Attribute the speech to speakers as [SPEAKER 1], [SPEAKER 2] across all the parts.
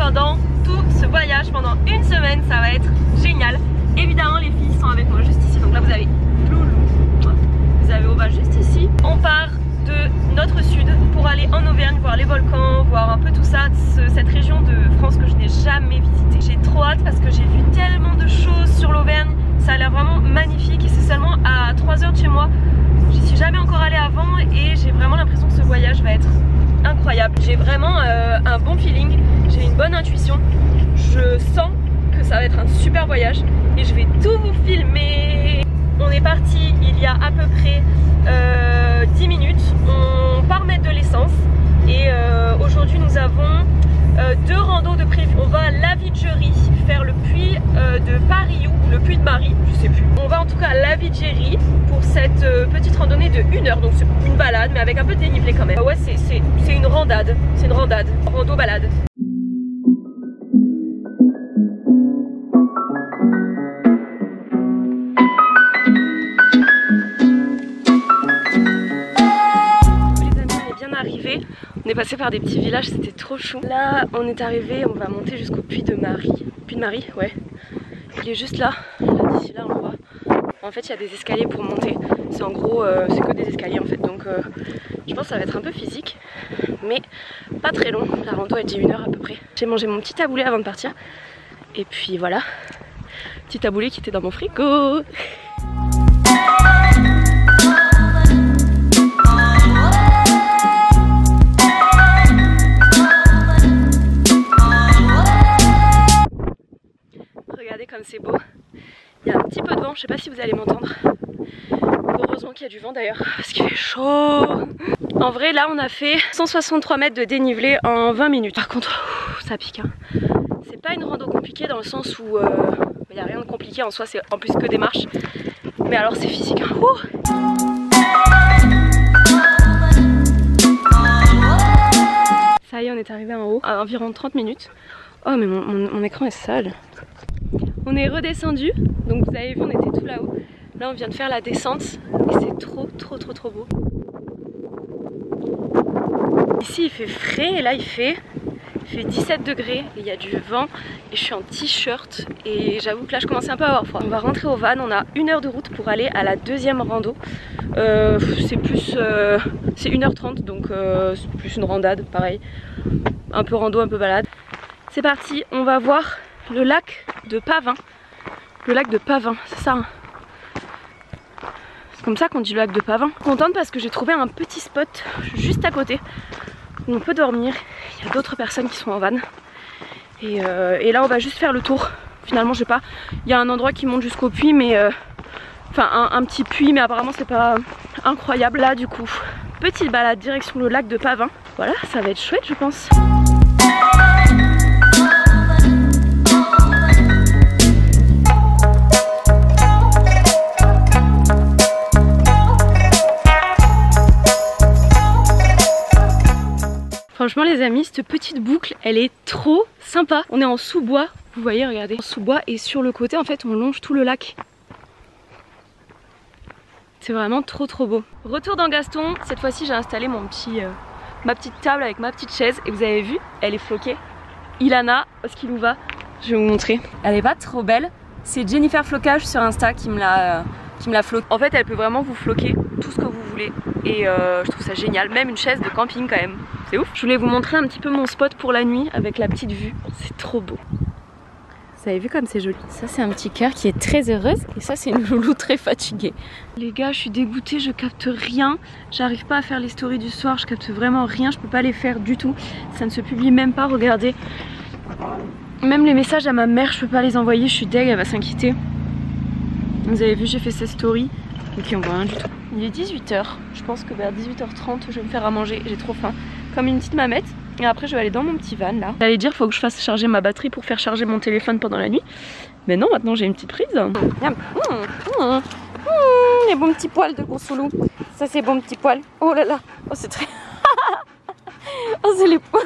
[SPEAKER 1] pendant tout ce voyage, pendant une semaine. Ça va être génial. Évidemment les filles sont avec moi juste ici. Donc là vous avez Loulou, vous avez Oba juste ici. On part de notre sud pour aller en Auvergne, voir les volcans, voir un peu tout ça, cette région de France que je n'ai jamais visitée. J'ai trop hâte parce que j'ai vu tellement de choses sur l'Auvergne, ça a l'air vraiment magnifique et c'est seulement à 3 heures de chez moi. J'y suis jamais encore allée avant et j'ai vraiment l'impression que ce voyage va être incroyable. J'ai vraiment un bon feeling, j'ai une bonne intuition, je sens que ça va être un super voyage et je vais tout vous filmer. On est parti il y a à peu près 10 minutes, on part mettre de l'essence et aujourd'hui nous avons 2 randos de prévu. On va à la Vidgerie faire le puits de Paris ou le puits de Marie, je sais plus. On va en tout cas à la Vidgerie pour cette petite randonnée de 1 heure, donc c'est une balade mais avec un peu de dénivelé quand même. Ouais c'est une randade, rando balade. On est passé par des petits villages, c'était trop chou. Là on est arrivé, on va monter jusqu'au puits de Marie. Puits de Marie, ouais. Il est juste là, d'ici là on le voit. En fait il y a des escaliers pour monter. C'est en gros, c'est que des escaliers en fait. Donc je pense que ça va être un peu physique, mais pas très long. La rando elle dit 1 heure à peu près. J'ai mangé mon petit taboulé avant de partir. Et puis voilà, petit taboulé qui était dans mon frigo. Regardez comme c'est beau. Il y a un petit peu de vent, je sais pas si vous allez m'entendre. Heureusement qu'il y a du vent d'ailleurs, parce qu'il fait chaud. En vrai là on a fait 163 mètres de dénivelé en 20 minutes. Par contre, ça pique hein. C'est pas une rando compliquée dans le sens où il n'y a rien de compliqué en soi, c'est en plus que des marches. Mais alors c'est physique hein. Ça y est, on est arrivé en haut à environ 30 minutes. Oh mais mon écran est sale. On est redescendu, donc vous avez vu on était tout là-haut. Là on vient de faire la descente et c'est trop beau. Ici il fait frais et là il fait 17 degrés et il y a du vent et je suis en t-shirt et j'avoue que là je commençais un peu à avoir froid. On va rentrer au van, on a 1 heure de route pour aller à la 2e rando. C'est plus c'est 1h30 donc c'est plus une randade pareil. Un peu rando, un peu balade. C'est parti, on va voir le lac de Pavin. Le lac de Pavin, c'est ça hein. C'est comme ça qu'on dit le lac de Pavin. Contente parce que j'ai trouvé un petit spot juste à côté où on peut dormir. Il y a d'autres personnes qui sont en van. Et là on va juste faire le tour. Finalement je sais pas, il y a un endroit qui monte jusqu'au puits mais enfin un petit puits mais apparemment c'est pas incroyable. Là du coup, petite balade direction le lac de Pavin. Voilà, ça va être chouette je pense. Franchement les amis, cette petite boucle, elle est trop sympa. On est en sous-bois, vous voyez, regardez, en sous-bois et sur le côté en fait on longe tout le lac. C'est vraiment trop beau. Retour dans Gaston, cette fois-ci j'ai installé ma petite table avec ma petite chaise et vous avez vu, elle est floquée. Ilana, est-ce qu'il nous va? Je vais vous montrer. Elle est pas trop belle, c'est Jennifer Flocage sur Insta qui me l'a floquée. En fait elle peut vraiment vous floquer tout ce que vous voulez et je trouve ça génial, même une chaise de camping quand même. C'est ouf. Je voulais vous montrer un petit peu mon spot pour la nuit avec la petite vue. C'est trop beau. Vous avez vu comme c'est joli. Ça c'est un petit cœur qui est très heureuse et ça c'est une loulou très fatiguée. Les gars je suis dégoûtée, je capte rien. J'arrive pas à faire les stories du soir, je capte vraiment rien. Je peux pas les faire du tout. Ça ne se publie même pas, regardez. Même les messages à ma mère je peux pas les envoyer, je suis deg, elle va s'inquiéter. Vous avez vu j'ai fait cette story. Ok on voit rien du tout. Il est 18 h, je pense que vers 18h30 je vais me faire à manger, j'ai trop faim. Comme une petite mamette. Et après je vais aller dans mon petit van là. J'allais dire faut que je fasse charger ma batterie pour faire charger mon téléphone pendant la nuit. Mais non, maintenant j'ai une petite prise. Les bons petits poils de Gonsoulou. Ça c'est bon petit poil. Oh là là. Oh c'est très... oh c'est les poils.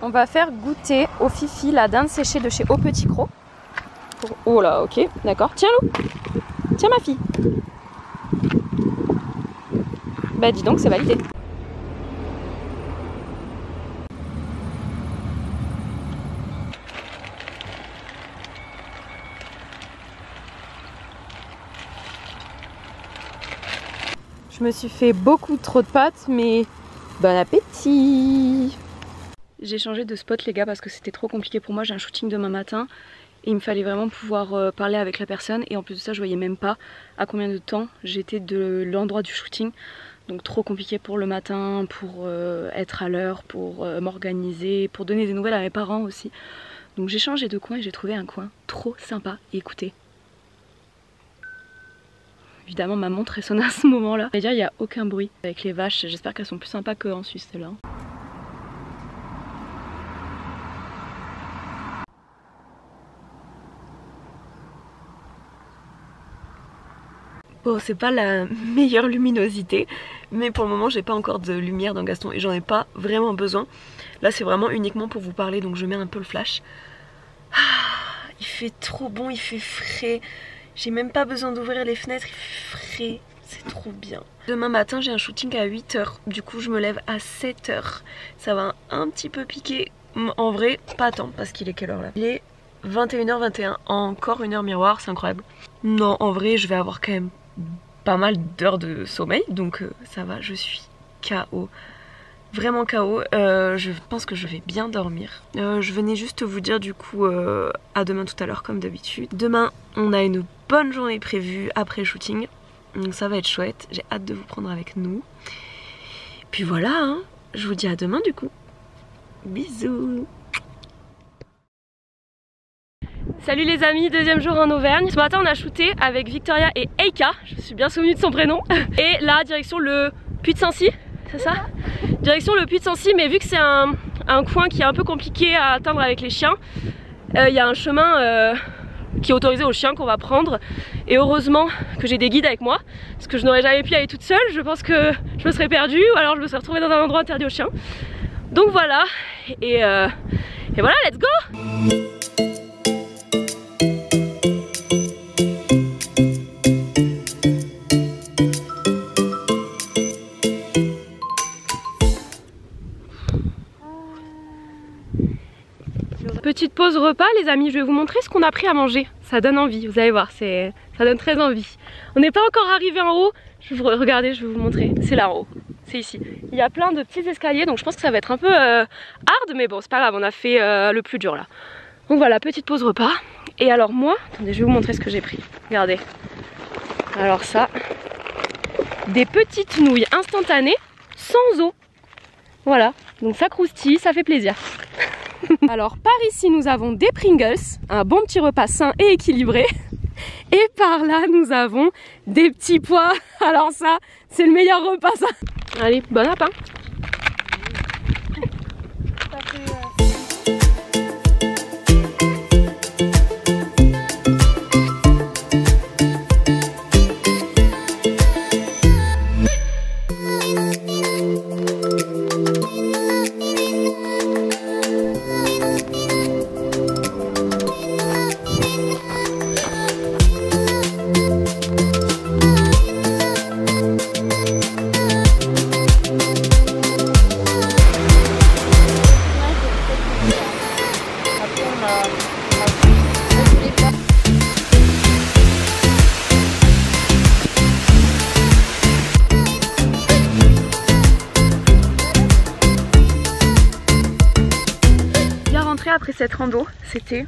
[SPEAKER 1] On va faire goûter au Fifi la dinde séchée de chez Au Petit Croc. Oh là, ok, d'accord. Tiens Lou. Tiens ma fille. Bah dis donc c'est validé. Je me suis fait beaucoup trop de pâtes, mais bon appétit. J'ai changé de spot les gars parce que c'était trop compliqué pour moi, j'ai un shooting demain matin et il me fallait vraiment pouvoir parler avec la personne et en plus de ça je voyais même pas à combien de temps j'étais de l'endroit du shooting. Donc trop compliqué pour le matin, pour être à l'heure, pour m'organiser, pour donner des nouvelles à mes parents aussi. Donc j'ai changé de coin et j'ai trouvé un coin trop sympa. Et écoutez, évidemment ma montre est sonnée à ce moment là. Il n'y a aucun bruit avec les vaches, j'espère qu'elles sont plus sympas qu'en Suisse celles-là. Bon, c'est pas la meilleure luminosité, mais pour le moment j'ai pas encore de lumière dans Gaston et j'en ai pas vraiment besoin. Là c'est vraiment uniquement pour vous parler, donc je mets un peu le flash. Ah, il fait trop bon, il fait frais. J'ai même pas besoin d'ouvrir les fenêtres, il fait frais. C'est trop bien. Demain matin j'ai un shooting à 8 h, du coup je me lève à 7 h. Ça va un petit peu piquer. En vrai, pas tant, parce qu'il est quelle heure là? Il est 21 h 21, encore une heure miroir, c'est incroyable. Non, en vrai je vais avoir quand même pas mal d'heures de sommeil, donc ça va, je suis KO, vraiment KO. Je pense que je vais bien dormir. Je venais juste vous dire du coup à demain tout à l'heure comme d'habitude. Demain on a une bonne journée prévue après le shooting, donc ça va être chouette, j'ai hâte de vous prendre avec nous. Puis voilà, hein, je vous dis à demain du coup. Bisous. Salut les amis, deuxième jour en Auvergne. Ce matin on a shooté avec Victoria et Eika, je me suis bien souvenue de son prénom. Et là direction le Puy de Sancy, c'est ça? Direction le Puy de Sancy, mais vu que c'est un coin qui est un peu compliqué à atteindre avec les chiens, il y a un chemin qui est autorisé aux chiens qu'on va prendre. Et heureusement que j'ai des guides avec moi, parce que je n'aurais jamais pu y aller toute seule, je pense que je me serais perdue ou alors je me serais retrouvée dans un endroit interdit aux chiens. Donc voilà, et voilà, let's go! Petite pause repas les amis, je vais vous montrer ce qu'on a pris à manger. Ça donne envie, vous allez voir, ça donne très envie. On n'est pas encore arrivé en haut, regardez, je vais vous montrer, c'est là en haut, c'est ici. Il y a plein de petits escaliers, donc je pense que ça va être un peu hard, mais bon c'est pas grave, on a fait le plus dur là. Donc voilà, petite pause repas. Et alors moi, attendez, je vais vous montrer ce que j'ai pris, regardez. Alors ça, des petites nouilles instantanées, sans eau. Voilà, donc ça croustille, ça fait plaisir. Alors par ici nous avons des Pringles, un bon petit repas sain et équilibré. Et par là nous avons des petits pois. Alors ça c'est le meilleur repas ça. Allez, bon appétit. Après cette rando, c'était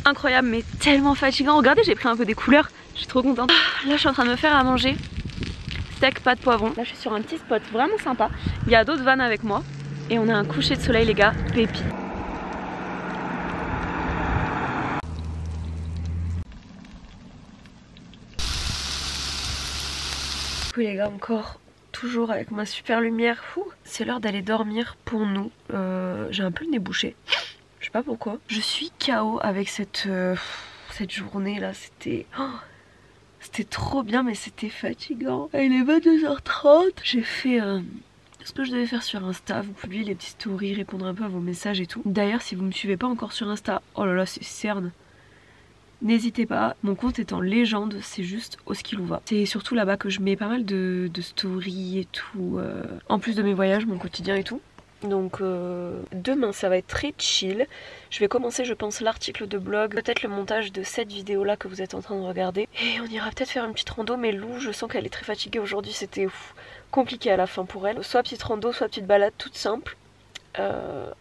[SPEAKER 1] incroyable mais tellement fatigant. Regardez, j'ai pris un peu des couleurs, je suis trop contente. Là je suis en train de me faire à manger steak pâte poivron. Là je suis sur un petit spot vraiment sympa. Il y a d'autres vannes avec moi et on a un coucher de soleil les gars, pépite. Oui les gars, encore toujours avec ma super lumière. C'est l'heure d'aller dormir pour nous. J'ai un peu le nez bouché. Je sais pas pourquoi. Je suis KO avec cette journée là. C'était trop bien mais c'était fatigant. Il est 22h30. J'ai fait ce que je devais faire sur Insta. Vous publiez les petites stories, répondre un peu à vos messages et tout. D'ailleurs si vous me suivez pas encore sur Insta, oh là là c'est cerne. N'hésitez pas, mon compte est en légende, c'est juste Oskilouva. C'est surtout là-bas que je mets pas mal de stories et tout, en plus de mes voyages, mon quotidien et tout. Donc demain ça va être très chill. Je vais commencer je pense l'article de blog, peut-être le montage de cette vidéo là que vous êtes en train de regarder. Et on ira peut-être faire une petite rando, mais Lou je sens qu'elle est très fatiguée aujourd'hui, c'était compliqué à la fin pour elle. Soit petite rando, soit petite balade toute simple.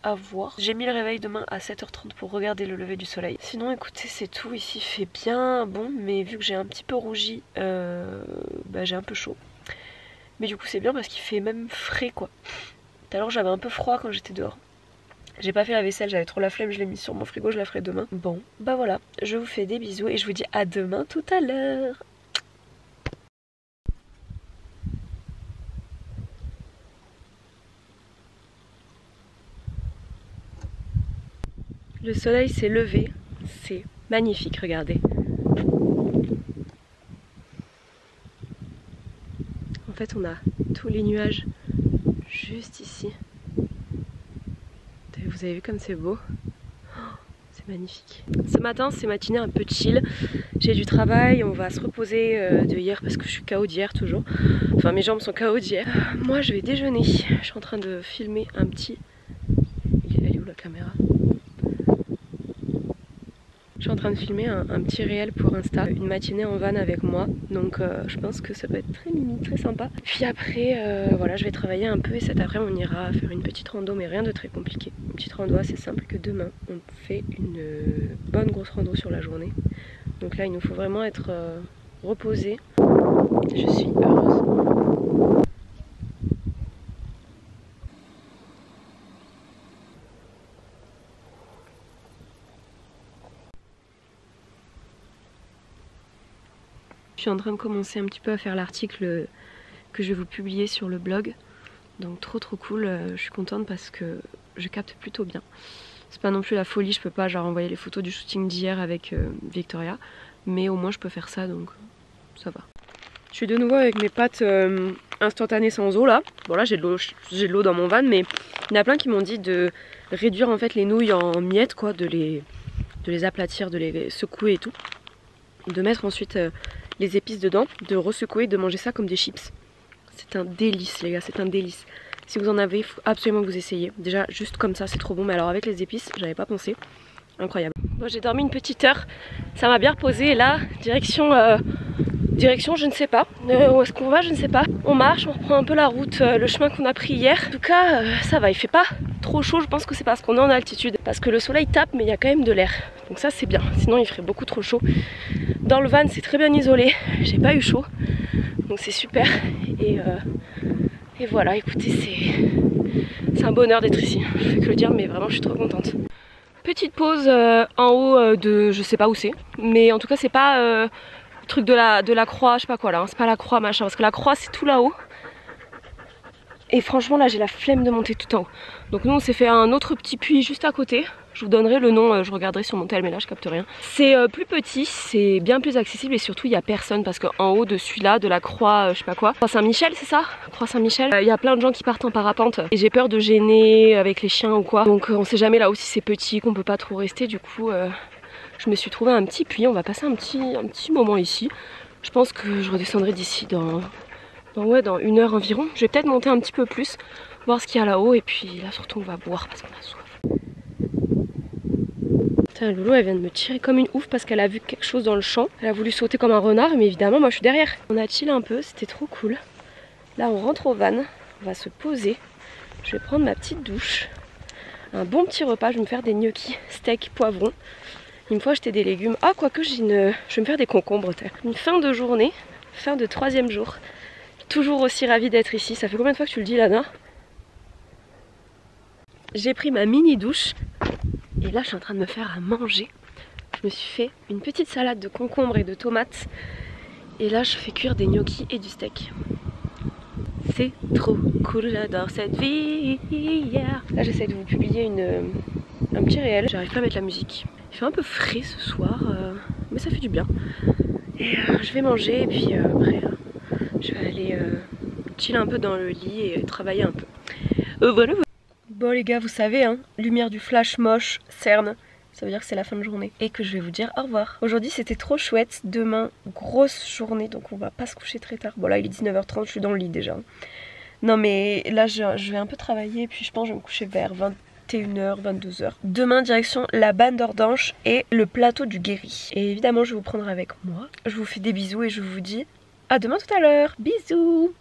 [SPEAKER 1] À voir. J'ai mis le réveil demain à 7h30 pour regarder le lever du soleil. Sinon écoutez c'est tout, ici il fait bien bon, mais vu que j'ai un petit peu rougi, j'ai un peu chaud. Mais du coup c'est bien parce qu'il fait même frais quoi. Tout à l'heure j'avais un peu froid quand j'étais dehors. J'ai pas fait la vaisselle, j'avais trop la flemme, je l'ai mis sur mon frigo, je la ferai demain. Bon, bah voilà, je vous fais des bisous et je vous dis à demain tout à l'heure. Le soleil s'est levé, c'est magnifique, regardez. En fait on a tous les nuages juste ici. Vous avez vu comme c'est beau? C'est magnifique. Ce matin c'est matinée un peu chill. J'ai du travail, on va se reposer de hier parce que je suis KO d'hier toujours. Enfin mes jambes sont KO d'hier. Moi je vais déjeuner. Je suis en train de filmer un petit... Elle est où la caméra? Je suis en train de filmer un petit réel pour Insta, une matinée en van avec moi, donc je pense que ça peut être très mimi, très sympa. Puis après, voilà, je vais travailler un peu et cet après on ira faire une petite rando, mais rien de très compliqué. Une petite rando assez simple que demain, on fait une bonne grosse rando sur la journée. Donc là, il nous faut vraiment être reposé. Je suis heureuse. Je suis en train de commencer un petit peu à faire l'article que je vais vous publier sur le blog. Donc trop cool, je suis contente parce que je capte plutôt bien. C'est pas non plus la folie, je peux pas genre envoyer les photos du shooting d'hier avec Victoria. Mais au moins je peux faire ça, donc ça va. Je suis de nouveau avec mes pâtes instantanées sans eau là. Bon là j'ai de l'eau dans mon van, mais il y en a plein qui m'ont dit de réduire en fait les nouilles en miettes quoi, de les aplatir, de les secouer et tout. De mettre ensuite les épices dedans, de resecouer, de manger ça comme des chips. C'est un délice les gars, c'est un délice. Si vous en avez, il faut absolument que vous essayiez. Déjà juste comme ça c'est trop bon, mais alors avec les épices, j'avais pas pensé. Incroyable. Bon, j'ai dormi une petite heure, ça m'a bien reposé et là, direction je ne sais pas. Où est-ce qu'on va, je ne sais pas. On marche, on reprend un peu la route, le chemin qu'on a pris hier. En tout cas, ça va, il fait pas trop chaud, je pense que c'est parce qu'on est en altitude. Parce que le soleil tape, mais il y a quand même de l'air. Donc ça c'est bien, sinon il ferait beaucoup trop chaud. Dans le van c'est très bien isolé, j'ai pas eu chaud. Donc c'est super. Et voilà, écoutez, c'est un bonheur d'être ici. Je fais que le dire, mais vraiment je suis trop contente. Petite pause en haut de je sais pas où c'est. Mais en tout cas c'est pas le truc de la croix, je sais pas quoi là. Hein. C'est pas la croix machin, parce que la croix c'est tout là-haut. Et franchement là j'ai la flemme de monter tout en haut. Donc nous on s'est fait un autre petit puits juste à côté. Je vous donnerai le nom, je regarderai sur mon tel, mais là je capte rien. C'est plus petit, c'est bien plus accessible et surtout il n'y a personne parce qu'en haut de celui-là, de la croix, je sais pas quoi, Croix Saint-Michel c'est ça? Croix Saint-Michel, il y a plein de gens qui partent en parapente et j'ai peur de gêner avec les chiens ou quoi. Donc on sait jamais là aussi c'est petit, qu'on peut pas trop rester, du coup je me suis trouvé un petit puits, on va passer un petit moment ici. Je pense que je redescendrai d'ici dans 1 heure environ. Je vais peut-être monter un petit peu plus, voir ce qu'il y a là-haut et puis là surtout on va boire parce qu'on a soif. Putain, Loulou elle vient de me tirer comme une ouf parce qu'elle a vu quelque chose dans le champ. Elle a voulu sauter comme un renard mais évidemment moi je suis derrière. On a chill un peu, c'était trop cool. Là on rentre au van, on va se poser. Je vais prendre ma petite douche. Un bon petit repas, je vais me faire des gnocchis, steak, poivron. Il me faut acheter des légumes. Ah quoique je vais me faire des concombres. Une fin de journée, fin de 3e jour. Toujours aussi ravie d'être ici. Ça fait combien de fois que tu le dis Lana? J'ai pris ma mini douche. Et là je suis en train de me faire à manger. Je me suis fait une petite salade de concombres et de tomates. Et là je fais cuire des gnocchis et du steak. C'est trop cool, j'adore cette vie. Là j'essaie de vous publier un petit réel. J'arrive pas à mettre la musique. Il fait un peu frais ce soir, mais ça fait du bien. Et je vais manger et puis après je vais aller chiller un peu dans le lit et travailler un peu. Voilà. Bon les gars, vous savez, hein, lumière du flash moche, cerne, ça veut dire que c'est la fin de journée. Et que je vais vous dire au revoir. Aujourd'hui c'était trop chouette, demain grosse journée, donc on va pas se coucher très tard. Bon là il est 19h30, je suis dans le lit déjà. Non mais là je vais un peu travailler, puis je pense que je vais me coucher vers 21h, 22h. Demain direction la Banne d'Ordanche et le plateau du Guéry. Et évidemment je vais vous prendre avec moi. Je vous fais des bisous et je vous dis à demain tout à l'heure. Bisous.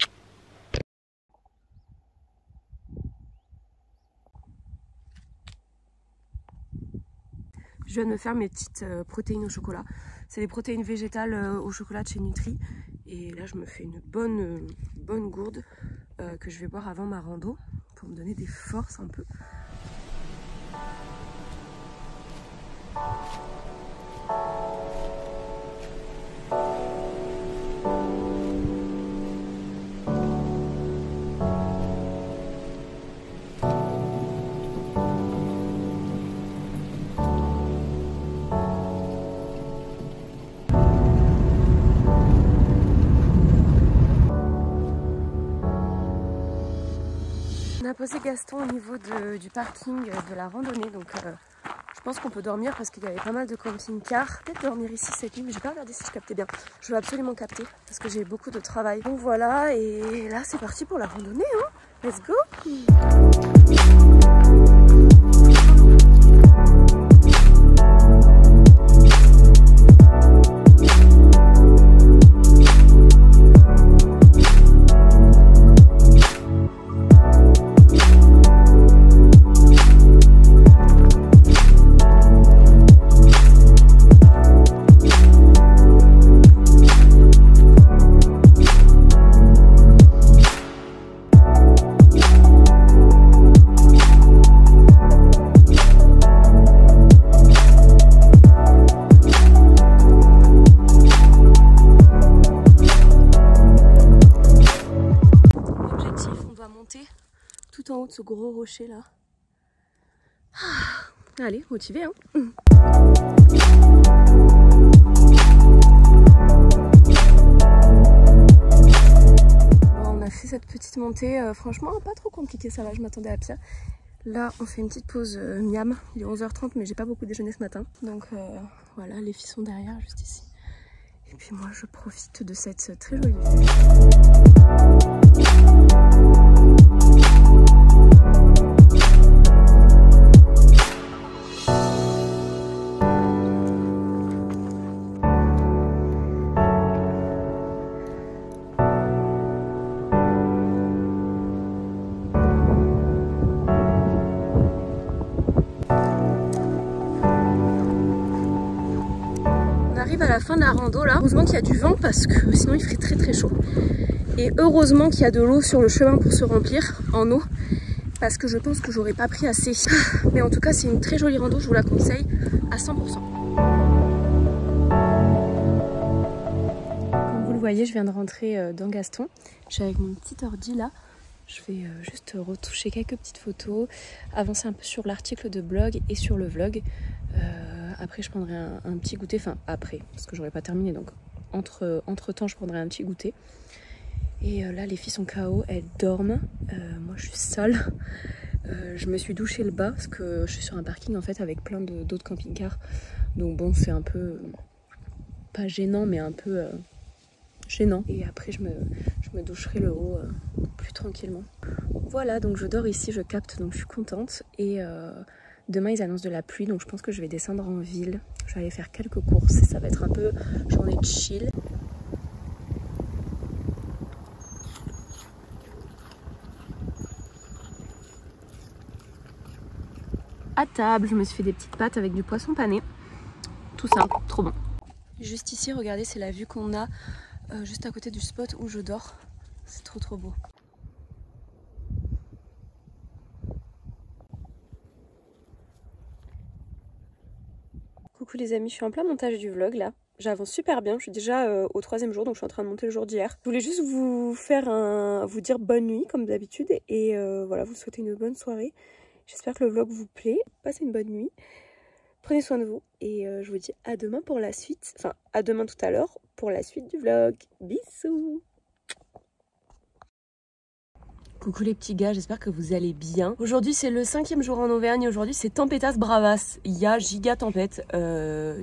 [SPEAKER 1] Je viens de me faire mes petites protéines au chocolat. C'est des protéines végétales au chocolat de chez Nutri. Et là je me fais une bonne gourde que je vais boire avant ma rando pour me donner des forces un peu. On a posé Gaston au niveau du parking de la randonnée, donc je pense qu'on peut dormir parce qu'il y avait pas mal de camping-cars. Peut-être dormir ici cette nuit, mais j'ai pas regardé si je captais bien. Je veux absolument capter parce que j'ai beaucoup de travail. Donc voilà, et là c'est parti pour la randonnée, hein. Let's go! Tout en haut de ce gros rocher là. Ah, allez, motivé hein. Bon, on a fait cette petite montée, franchement pas trop compliqué, ça va, je m'attendais à pire. Là on fait une petite pause miam, il est 11h30 mais j'ai pas beaucoup déjeuné ce matin. Donc voilà, les filles sont derrière juste ici. Et puis moi je profite de cette très jolie vue. À la fin de la rando là, heureusement qu'il y a du vent parce que sinon il ferait très chaud. Et heureusement qu'il y a de l'eau sur le chemin pour se remplir en eau parce que je pense que j'aurais pas pris assez. Mais en tout cas c'est une très jolie rando, je vous la conseille à 100%. Comme vous le voyez, je viens de rentrer dans Gaston. Je suis avec mon petit ordi là. Je vais juste retoucher quelques petites photos, avancer un peu sur l'article de blog et sur le vlog. Après je prendrai un petit goûter, enfin après, parce que j'aurais pas terminé, donc entre temps je prendrai un petit goûter. Et là les filles sont KO, elles dorment, moi je suis seule. Je me suis douché le bas parce que je suis sur un parking en fait avec plein d'autres camping-cars. Donc bon, c'est un peu, pas gênant mais un peu gênant. Et après je me doucherai le haut plus tranquillement. Voilà, donc je dors ici, je capte, donc je suis contente. Et demain ils annoncent de la pluie, donc je pense que je vais descendre en ville. Je vais aller faire quelques courses et ça va être un peu journée de chill. À table, je me suis fait des petites pâtes avec du poisson pané. Tout simple, trop bon. Juste ici, regardez, c'est la vue qu'on a juste à côté du spot où je dors. C'est trop beau. Coucou les amis, je suis en plein montage du vlog là. J'avance super bien, je suis déjà au 3e jour, donc je suis en train de monter le jour d'hier. Je voulais juste vous dire bonne nuit comme d'habitude et voilà, vous souhaiter une bonne soirée. J'espère que le vlog vous plaît. Passez une bonne nuit. Prenez soin de vous et je vous dis à demain pour la suite. Enfin, à demain tout à l'heure pour la suite du vlog. Bisous. Coucou les petits gars, j'espère que vous allez bien. Aujourd'hui c'est le 5e jour en Auvergne. Aujourd'hui c'est Tempétas Bravas. Il y a giga tempête,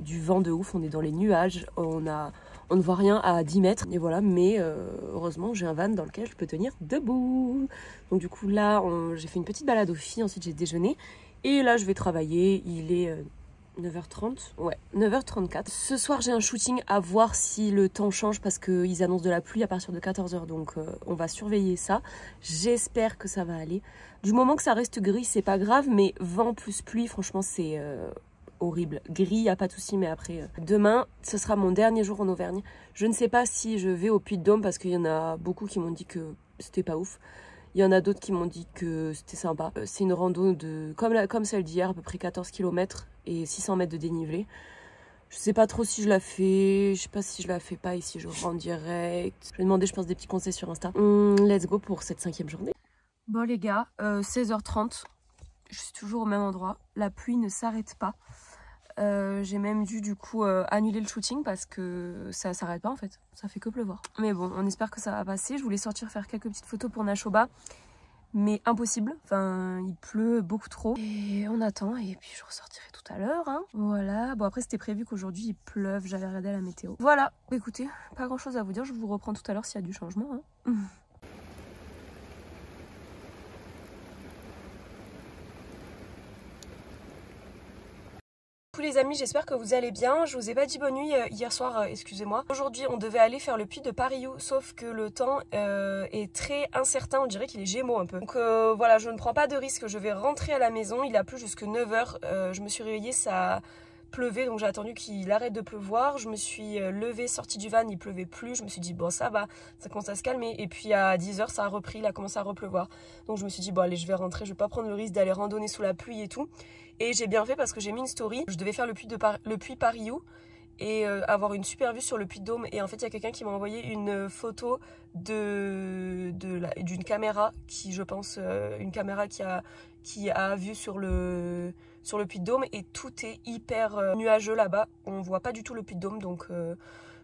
[SPEAKER 1] du vent de ouf. On est dans les nuages. On On ne voit rien à 10 mètres et voilà, mais heureusement j'ai un van dans lequel je peux tenir debout. Donc du coup là j'ai fait une petite balade aux filles, ensuite j'ai déjeuné et là je vais travailler. Il est 9h30, ouais, 9h34. Ce soir j'ai un shooting, à voir si le temps change parce qu'ils annoncent de la pluie à partir de 14h, donc on va surveiller ça. J'espère que ça va aller. Du moment que ça reste gris, c'est pas grave, mais vent plus pluie, franchement c'est horrible. Gris, y a pas de souci, mais après, demain, ce sera mon dernier jour en Auvergne. Je ne sais pas si je vais au Puy-de-Dôme parce qu'il y en a beaucoup qui m'ont dit que c'était pas ouf. Il y en a d'autres qui m'ont dit que c'était sympa. C'est une rando comme celle d'hier, à peu près 14 km et 600 mètres de dénivelé. Je sais pas trop si je la fais, je sais pas si je la fais pas et si je rentre direct. Je vais demander, je pense, des petits conseils sur Insta. Let's go pour cette 5e journée. Bon les gars, 16h30, je suis toujours au même endroit. La pluie ne s'arrête pas. J'ai même dû du coup annuler le shooting parce que ça s'arrête pas en fait, ça fait que pleuvoir. Mais bon, on espère que ça va passer. Je voulais sortir faire quelques petites photos pour Nashoba, mais impossible, enfin il pleut beaucoup trop. Et on attend et puis je ressortirai tout à l'heure, hein. Voilà, bon après c'était prévu qu'aujourd'hui il pleuve, j'avais regardé la météo. Voilà, écoutez, pas grand chose à vous dire, je vous reprends tout à l'heure s'il y a du changement, hein. Coucou les amis, j'espère que vous allez bien. Je vous ai pas dit bonne nuit hier soir, excusez-moi. Aujourd'hui on devait aller faire le puits de Pariou, sauf que le temps est très incertain, on dirait qu'il est gémeaux un peu. Donc voilà, je ne prends pas de risque, je vais rentrer à la maison, il a plu jusque 9h, je me suis réveillée, ça pleuvait, donc j'ai attendu qu'il arrête de pleuvoir. Je me suis levée, sortie du van, il pleuvait plus, je me suis dit bon ça va, ça commence à se calmer. Et puis à 10h ça a repris, il a commencé à repleuvoir. Donc je me suis dit bon allez, je vais rentrer, je vais pas prendre le risque d'aller randonner sous la pluie et tout. Et j'ai bien fait parce que j'ai mis une story, je devais faire le puits Pariou et avoir une super vue sur le Puy-de-Dôme. Et en fait il y a quelqu'un qui m'a envoyé une photo d'une caméra qui, je pense, une caméra qui a vu sur le Puy-de-Dôme, et tout est hyper nuageux là-bas, on voit pas du tout le Puy-de-Dôme, donc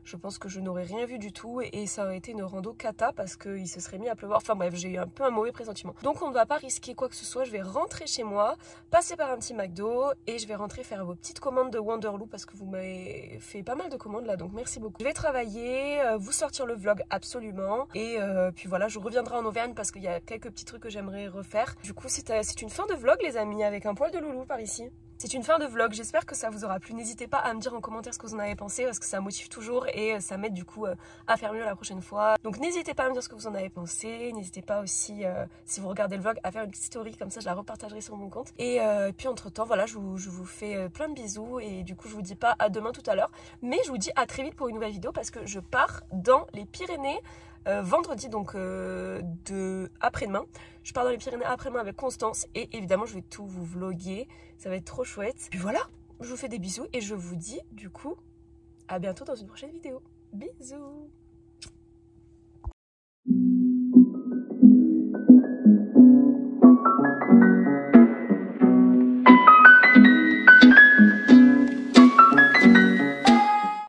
[SPEAKER 1] je pense que je n'aurais rien vu du tout et ça aurait été une rando cata parce qu'il se serait mis à pleuvoir. Enfin bref, j'ai eu un peu un mauvais pressentiment. Donc on ne va pas risquer quoi que ce soit, je vais rentrer chez moi, passer par un petit McDo et je vais rentrer faire vos petites commandes de Wanderloo parce que vous m'avez fait pas mal de commandes là, donc merci beaucoup. Je vais travailler, vous sortir le vlog absolument et puis voilà, je reviendrai en Auvergne parce qu'il y a quelques petits trucs que j'aimerais refaire. Du coup c'est une fin de vlog les amis, avec un poil de loulou par ici. C'est une fin de vlog, j'espère que ça vous aura plu. N'hésitez pas à me dire en commentaire ce que vous en avez pensé parce que ça motive toujours et ça m'aide du coup à faire mieux la prochaine fois. Donc n'hésitez pas à me dire ce que vous en avez pensé. N'hésitez pas aussi, si vous regardez le vlog, à faire une petite story, comme ça je la repartagerai sur mon compte. Et puis entre temps, voilà, je vous fais plein de bisous et du coup je vous dis pas à demain tout à l'heure, mais je vous dis à très vite pour une nouvelle vidéo parce que je pars dans les Pyrénées. Vendredi, donc après-demain. Je pars dans les Pyrénées après-demain avec Constance et évidemment je vais tout vous vlogger, ça va être trop chouette. Puis voilà, je vous fais des bisous et je vous dis du coup à bientôt dans une prochaine vidéo. Bisous.